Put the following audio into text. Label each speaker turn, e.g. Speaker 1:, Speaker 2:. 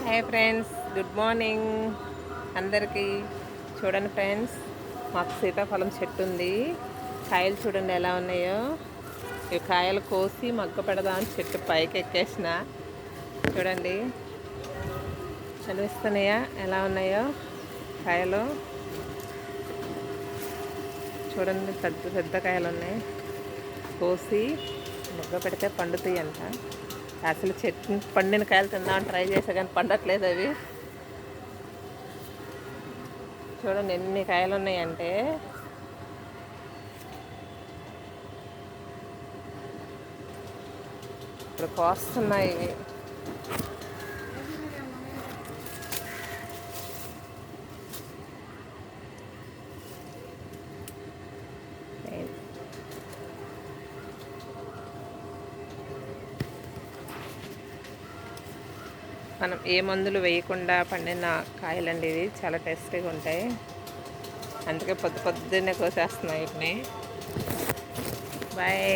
Speaker 1: Hi friends, good morning అందరికీ. చూడండి friends, మాకు సీతాఫలం చెట్టు ఉంది. కాయలు చూడండి ఎలా ఉన్నాయో. ఈ కాయలు కోసి మగ్గ పెడదామని చెట్టు పైకి ఎక్కేసిన. చూడండి కనిపిస్తున్నాయా ఎలా ఉన్నాయో కాయలు. చూడండి పెద్ద పెద్ద కాయలు ఉన్నాయి. కోసి మొగ్గ పెడితే పండుతాయి అంట. అసలు చెట్టు పండిన కాయలు తిందామని ట్రై చేసా కానీ పండట్లేదు అవి. చూడండి ఎన్ని కాయలు ఉన్నాయంటే. ఇప్పుడు కోస్తున్నాయి ఇవి. మనం ఏ మందులు వేయకుండా పండిన కాయలండి ఇవి. చాలా టేస్టీగా ఉంటాయి. అందుకే పొద్దున్నే కోసేస్తున్నాయి వీటిని. బాయ్.